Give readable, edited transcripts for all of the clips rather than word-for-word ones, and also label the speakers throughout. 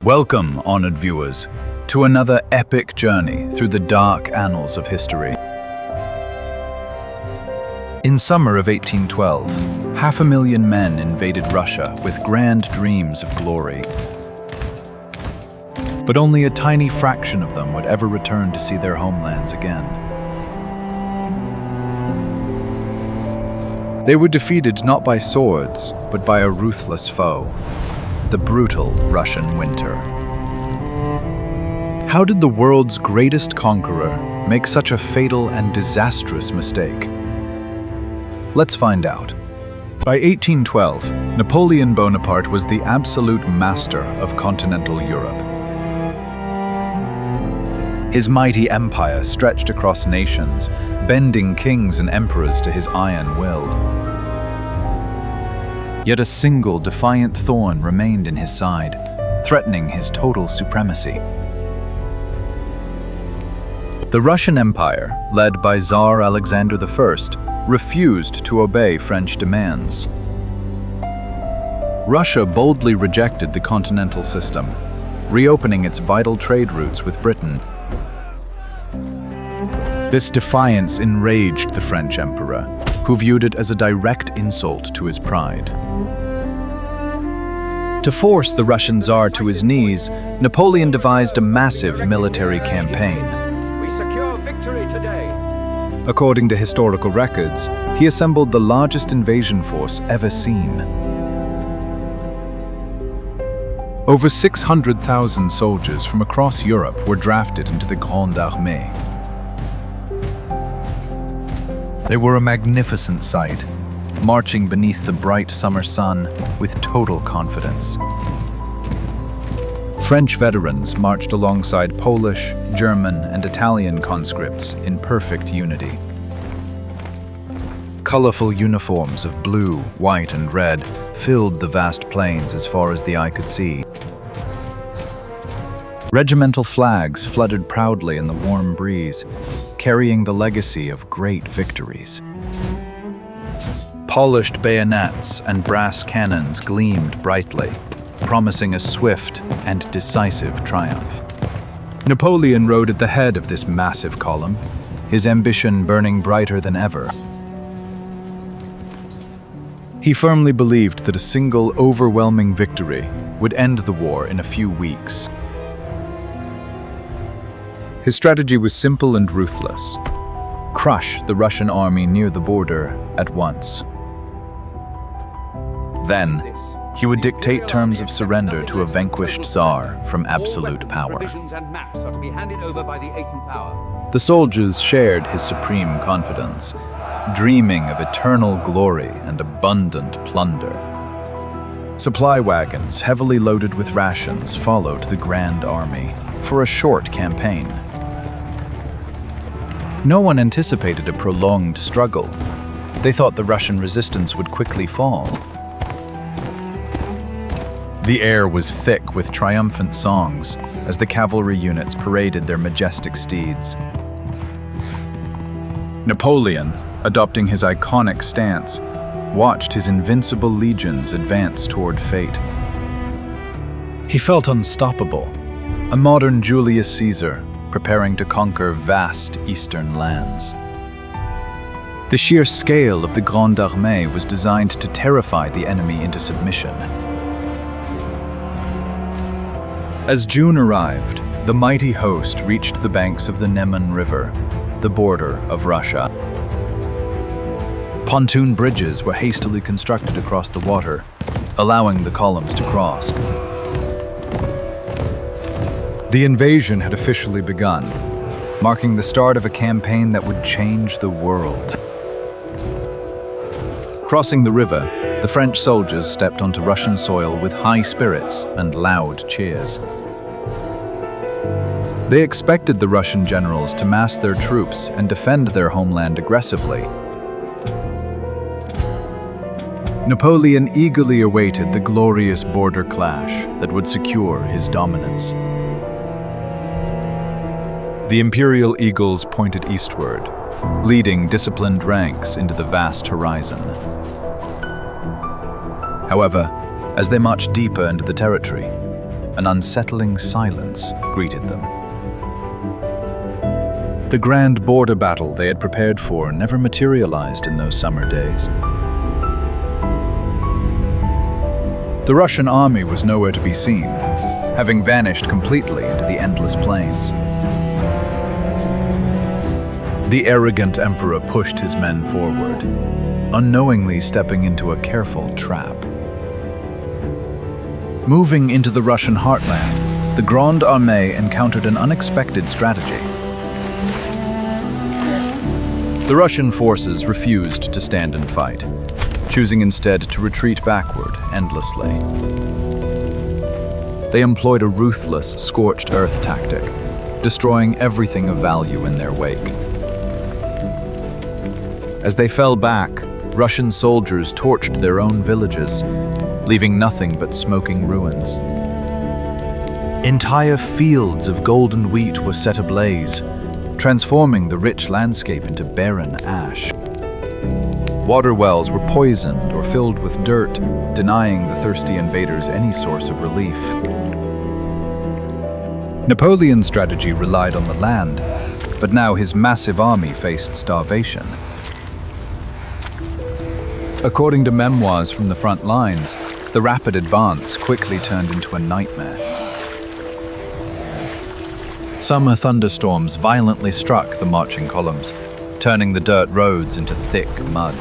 Speaker 1: Welcome, honored viewers, to another epic journey through the dark annals of history. In summer of 1812, 500,000 men invaded Russia with grand dreams of glory. But only a tiny fraction of them would ever return to see their homelands again. They were defeated not by swords, but by a ruthless foe. The brutal Russian winter. How did the world's greatest conqueror make such a fatal and disastrous mistake? Let's find out. By 1812, Napoleon Bonaparte was the absolute master of continental Europe. His mighty empire stretched across nations, bending kings and emperors to his iron will. Yet a single defiant thorn remained in his side, threatening his total supremacy. The Russian Empire, led by Tsar Alexander I, refused to obey French demands. Russia boldly rejected the continental system, reopening its vital trade routes with Britain. This defiance enraged the French emperor, who viewed it as a direct insult to his pride. To force the Russian Tsar to his knees, Napoleon devised a massive military campaign.
Speaker 2: We secure victory today.
Speaker 1: According to historical records, he assembled the largest invasion force ever seen. Over 600,000 soldiers from across Europe were drafted into the Grande Armée. They were a magnificent sight, marching beneath the bright summer sun with total confidence. French veterans marched alongside Polish, German, and Italian conscripts in perfect unity. Colorful uniforms of blue, white, and red filled the vast plains as far as the eye could see. Regimental flags fluttered proudly in the warm breeze, carrying the legacy of great victories. Polished bayonets and brass cannons gleamed brightly, promising a swift and decisive triumph. Napoleon rode at the head of this massive column, his ambition burning brighter than ever. He firmly believed that a single overwhelming victory would end the war in a few weeks. His strategy was simple and ruthless. Crush the Russian army near the border at once. Then, he would dictate terms of surrender to a vanquished Tsar from absolute power.
Speaker 2: Provisions and maps are to be handed over by the 18th hour.
Speaker 1: The soldiers shared his supreme confidence, dreaming of eternal glory and abundant plunder. Supply wagons heavily loaded with rations followed the Grande Armée for a short campaign. No one anticipated a prolonged struggle. They thought the Russian resistance would quickly fall. The air was thick with triumphant songs as the cavalry units paraded their majestic steeds. Napoleon, adopting his iconic stance, watched his invincible legions advance toward fate. He felt unstoppable, a modern Julius Caesar preparing to conquer vast eastern lands. The sheer scale of the Grande Armée was designed to terrify the enemy into submission. As June arrived, the mighty host reached the banks of the Neman River, the border of Russia. Pontoon bridges were hastily constructed across the water, allowing the columns to cross. The invasion had officially begun, marking the start of a campaign that would change the world. Crossing the river, the French soldiers stepped onto Russian soil with high spirits and loud cheers. They expected the Russian generals to mass their troops and defend their homeland aggressively. Napoleon eagerly awaited the glorious border clash that would secure his dominance. The imperial eagles pointed eastward, leading disciplined ranks into the vast horizon. However, as they marched deeper into the territory, an unsettling silence greeted them. The grand border battle they had prepared for never materialized in those summer days. The Russian army was nowhere to be seen, having vanished completely into the endless plains. The arrogant emperor pushed his men forward, unknowingly stepping into a careful trap. Moving into the Russian heartland, the Grande Armée encountered an unexpected strategy. The Russian forces refused to stand and fight, choosing instead to retreat backward endlessly. They employed a ruthless, scorched earth tactic, destroying everything of value in their wake. As they fell back, Russian soldiers torched their own villages, leaving nothing but smoking ruins. Entire fields of golden wheat were set ablaze, transforming the rich landscape into barren ash. Water wells were poisoned or filled with dirt, denying the thirsty invaders any source of relief. Napoleon's strategy relied on the land, but now his massive army faced starvation. According to memoirs from the front lines, the rapid advance quickly turned into a nightmare. Summer thunderstorms violently struck the marching columns, turning the dirt roads into thick mud.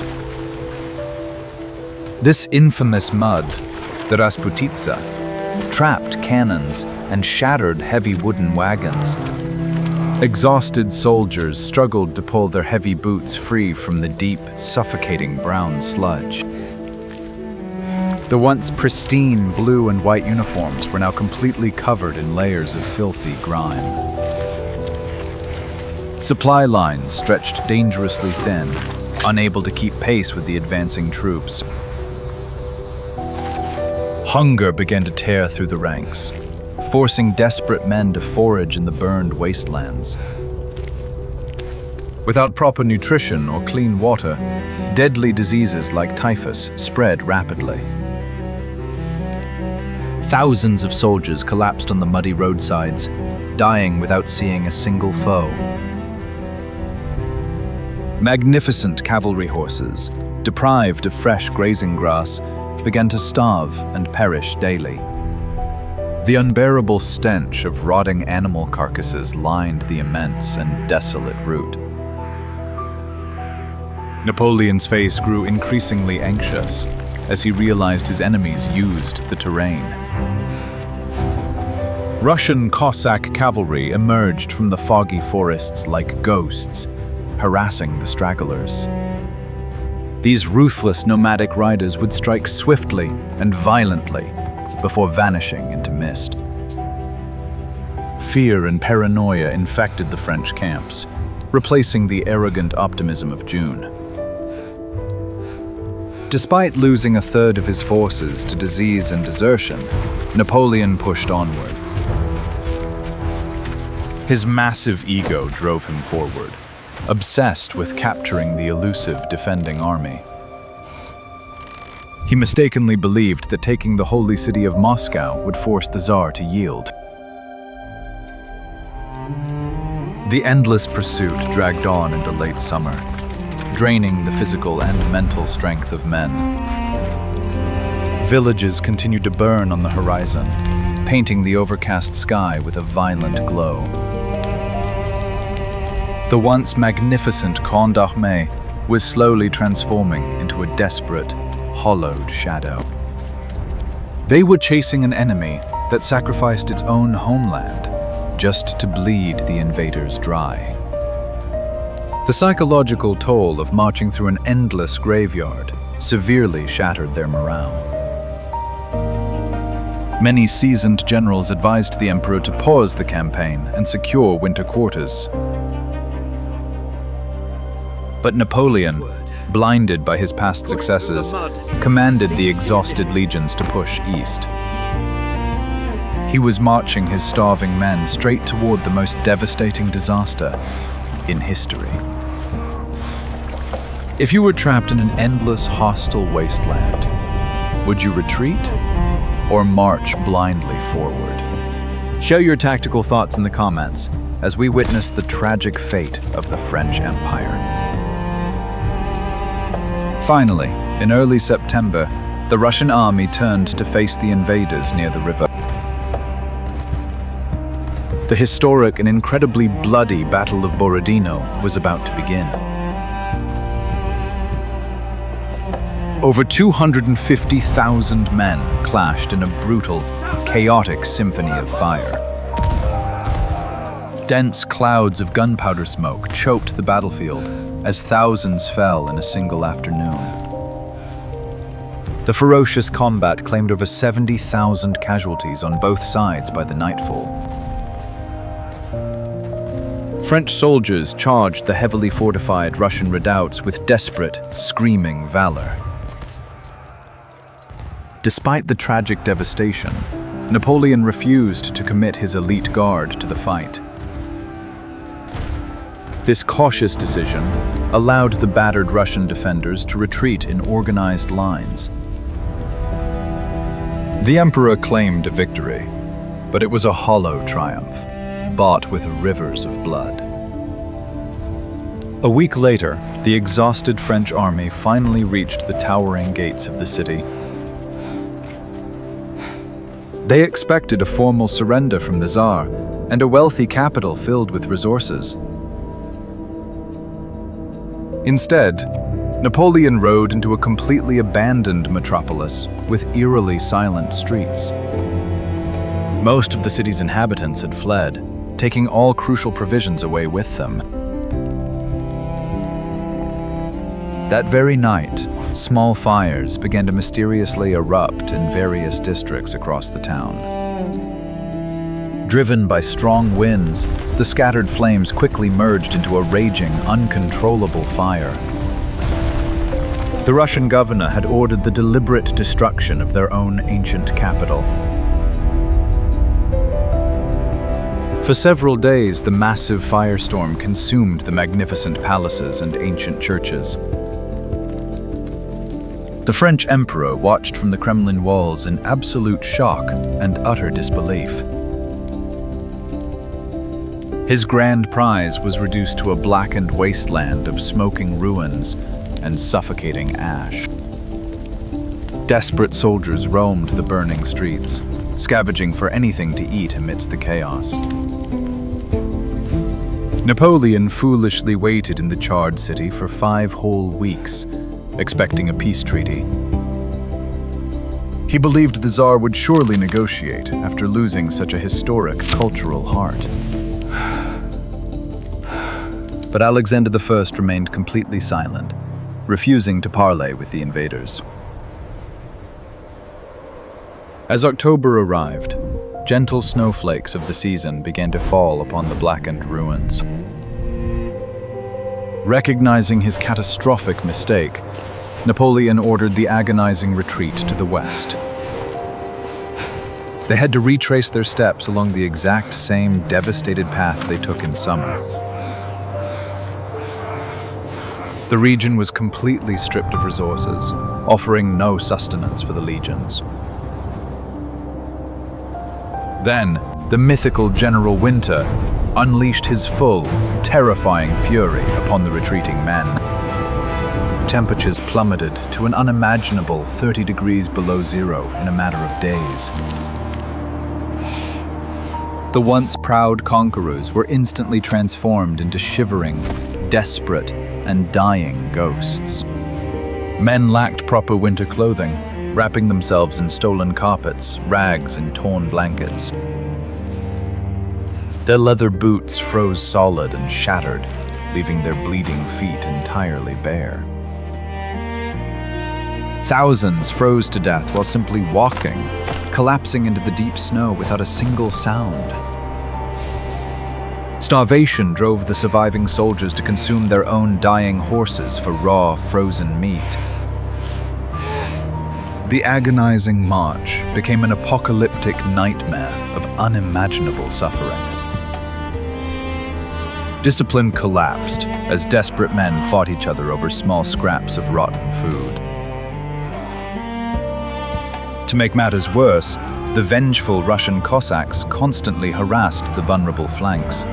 Speaker 1: This infamous mud, the Rasputitsa, trapped cannons and shattered heavy wooden wagons. Exhausted soldiers struggled to pull their heavy boots free from the deep, suffocating brown sludge. The once pristine blue and white uniforms were now completely covered in layers of filthy grime. Supply lines stretched dangerously thin, unable to keep pace with the advancing troops. Hunger began to tear through the ranks, forcing desperate men to forage in the burned wastelands. Without proper nutrition or clean water, deadly diseases like typhus spread rapidly. Thousands of soldiers collapsed on the muddy roadsides, dying without seeing a single foe. Magnificent cavalry horses, deprived of fresh grazing grass, began to starve and perish daily. The unbearable stench of rotting animal carcasses lined the immense and desolate route. Napoleon's face grew increasingly anxious as he realized his enemies used the terrain. Russian Cossack cavalry emerged from the foggy forests like ghosts, harassing the stragglers. These ruthless nomadic riders would strike swiftly and violently before vanishing into mist. Fear and paranoia infected the French camps, replacing the arrogant optimism of June. Despite losing a third of his forces to disease and desertion, Napoleon pushed onward. His massive ego drove him forward, obsessed with capturing the elusive defending army. He mistakenly believed that taking the holy city of Moscow would force the Tsar to yield. The endless pursuit dragged on into late summer, draining the physical and mental strength of men. Villages continued to burn on the horizon, painting the overcast sky with a violent glow. The once magnificent Grande Armée was slowly transforming into a desperate, hollowed shadow. They were chasing an enemy that sacrificed its own homeland just to bleed the invaders dry. The psychological toll of marching through an endless graveyard severely shattered their morale. Many seasoned generals advised the emperor to pause the campaign and secure winter quarters. But Napoleon, blinded by his past successes, commanded the exhausted legions to push east. He was marching his starving men straight toward the most devastating disaster in history. If you were trapped in an endless, hostile wasteland, would you retreat or march blindly forward? Share your tactical thoughts in the comments as we witness the tragic fate of the French Empire. Finally, in early September, the Russian army turned to face the invaders near the river. The historic and incredibly bloody Battle of Borodino was about to begin. Over 250,000 men clashed in a brutal, chaotic symphony of fire. Dense clouds of gunpowder smoke choked the battlefield as thousands fell in a single afternoon. The ferocious combat claimed over 70,000 casualties on both sides by the nightfall. French soldiers charged the heavily fortified Russian redoubts with desperate, screaming valor. Despite the tragic devastation, Napoleon refused to commit his elite guard to the fight. This cautious decision allowed the battered Russian defenders to retreat in organized lines. The emperor claimed a victory, but it was a hollow triumph, bought with rivers of blood. A week later, the exhausted French army finally reached the towering gates of the city. They expected a formal surrender from the Tsar and a wealthy capital filled with resources. Instead, Napoleon rode into a completely abandoned metropolis with eerily silent streets. Most of the city's inhabitants had fled, taking all crucial provisions away with them. That very night, small fires began to mysteriously erupt in various districts across the town. Driven by strong winds, the scattered flames quickly merged into a raging, uncontrollable fire. The Russian governor had ordered the deliberate destruction of their own ancient capital. For several days, the massive firestorm consumed the magnificent palaces and ancient churches. The French emperor watched from the Kremlin walls in absolute shock and utter disbelief. His grand prize was reduced to a blackened wasteland of smoking ruins and suffocating ash. Desperate soldiers roamed the burning streets, scavenging for anything to eat amidst the chaos. Napoleon foolishly waited in the charred city for 5 whole weeks, expecting a peace treaty. He believed the Tsar would surely negotiate after losing such a historic cultural heart. But Alexander I remained completely silent, refusing to parley with the invaders. As October arrived, gentle snowflakes of the season began to fall upon the blackened ruins. Recognizing his catastrophic mistake, Napoleon ordered the agonizing retreat to the west. They had to retrace their steps along the exact same devastated path they took in summer. The region was completely stripped of resources, offering no sustenance for the legions. Then, the mythical General Winter unleashed his full, terrifying fury upon the retreating men. Temperatures plummeted to an unimaginable 30 degrees below zero in a matter of days. The once proud conquerors were instantly transformed into shivering, desperate, and dying ghosts. Men lacked proper winter clothing, wrapping themselves in stolen carpets, rags, and torn blankets. Their leather boots froze solid and shattered, leaving their bleeding feet entirely bare. Thousands froze to death while simply walking, collapsing into the deep snow without a single sound. Starvation drove the surviving soldiers to consume their own dying horses for raw, frozen meat. The agonizing march became an apocalyptic nightmare of unimaginable suffering. Discipline collapsed as desperate men fought each other over small scraps of rotten food. To make matters worse, The vengeful Russian Cossacks constantly harassed the vulnerable flanks.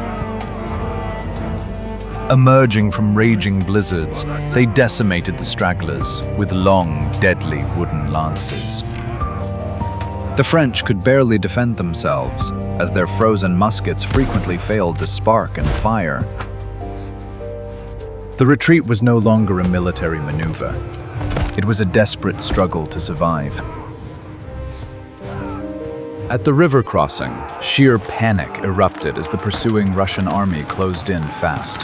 Speaker 1: Emerging from raging blizzards, they decimated the stragglers with long, deadly wooden lances. The French could barely defend themselves, as their frozen muskets frequently failed to spark and fire. The retreat was no longer a military maneuver. It was a desperate struggle to survive. At the river crossing, sheer panic erupted as the pursuing Russian army closed in fast.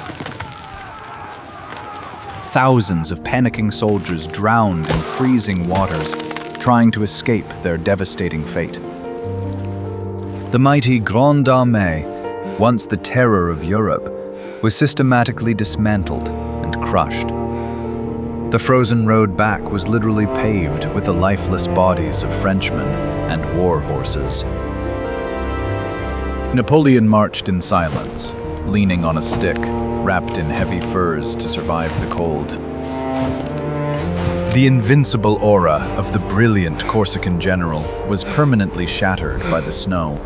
Speaker 1: Thousands of panicking soldiers drowned in freezing waters, trying to escape their devastating fate. The mighty Grande Armée, once the terror of Europe, was systematically dismantled and crushed. The frozen road back was literally paved with the lifeless bodies of Frenchmen and war horses. Napoleon marched in silence, leaning on a stick, wrapped in heavy furs to survive the cold. The invincible aura of the brilliant Corsican general was permanently shattered by the snow.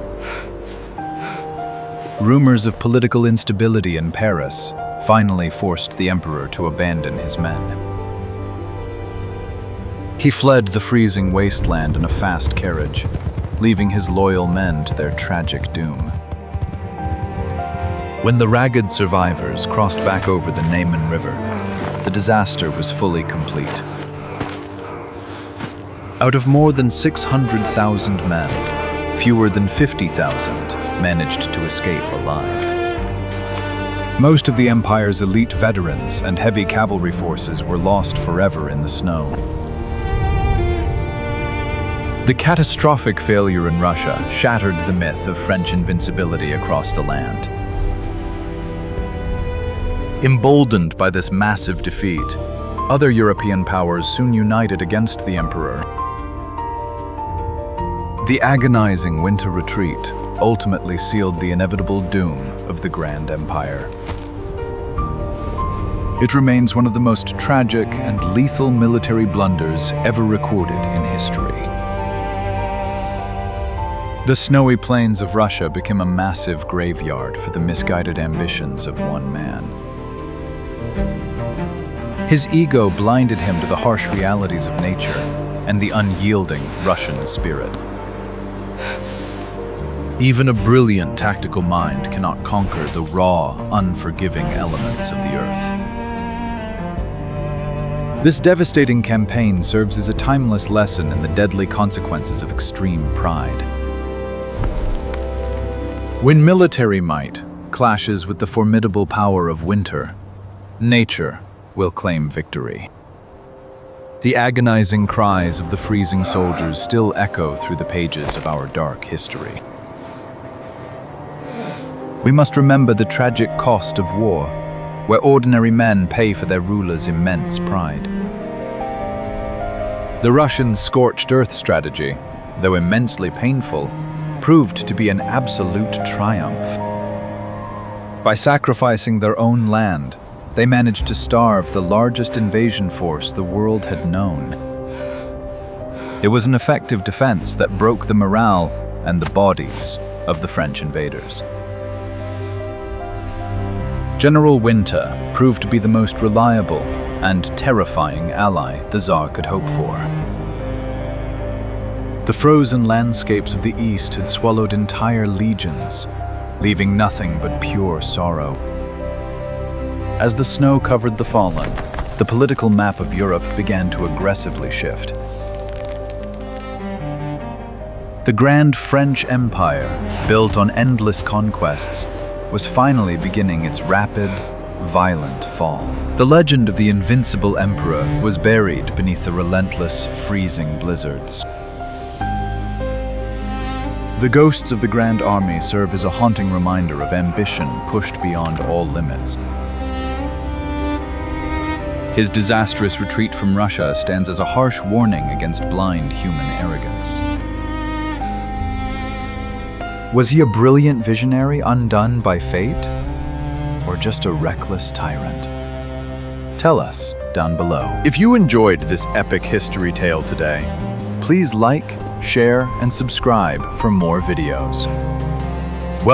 Speaker 1: Rumors of political instability in Paris finally forced the emperor to abandon his men. He fled the freezing wasteland in a fast carriage, leaving his loyal men to their tragic doom. When the ragged survivors crossed back over the Niemen River, the disaster was fully complete. Out of more than 600,000 men, fewer than 50,000 managed to escape alive. Most of the empire's elite veterans and heavy cavalry forces were lost forever in the snow. The catastrophic failure in Russia shattered the myth of French invincibility across the land. Emboldened by this massive defeat, other European powers soon united against the emperor. The agonizing winter retreat ultimately sealed the inevitable doom of the Grand Empire. It remains one of the most tragic and lethal military blunders ever recorded in history. The snowy plains of Russia became a massive graveyard for the misguided ambitions of one man. His ego blinded him to the harsh realities of nature and the unyielding Russian spirit. Even a brilliant tactical mind cannot conquer the raw, unforgiving elements of the earth. This devastating campaign serves as a timeless lesson in the deadly consequences of extreme pride. When military might clashes with the formidable power of winter, nature will claim victory. The agonizing cries of the freezing soldiers still echo through the pages of our dark history. We must remember the tragic cost of war, where ordinary men pay for their rulers' immense pride. The Russian scorched earth strategy, though immensely painful, proved to be an absolute triumph. By sacrificing their own land, they managed to starve the largest invasion force the world had known. It was an effective defense that broke the morale and the bodies of the French invaders. General Winter proved to be the most reliable and terrifying ally the Tsar could hope for. The frozen landscapes of the East had swallowed entire legions, leaving nothing but pure sorrow. As the snow covered the fallen, the political map of Europe began to aggressively shift. The Grand French Empire, built on endless conquests, was finally beginning its rapid, violent fall. The legend of the invincible emperor was buried beneath the relentless, freezing blizzards. The ghosts of the Grand Army serve as a haunting reminder of ambition pushed beyond all limits. His disastrous retreat from Russia stands as a harsh warning against blind human arrogance. Was he a brilliant visionary undone by fate, or just a reckless tyrant? Tell us down below. If you enjoyed this epic history tale today, please like share, and subscribe for more videos.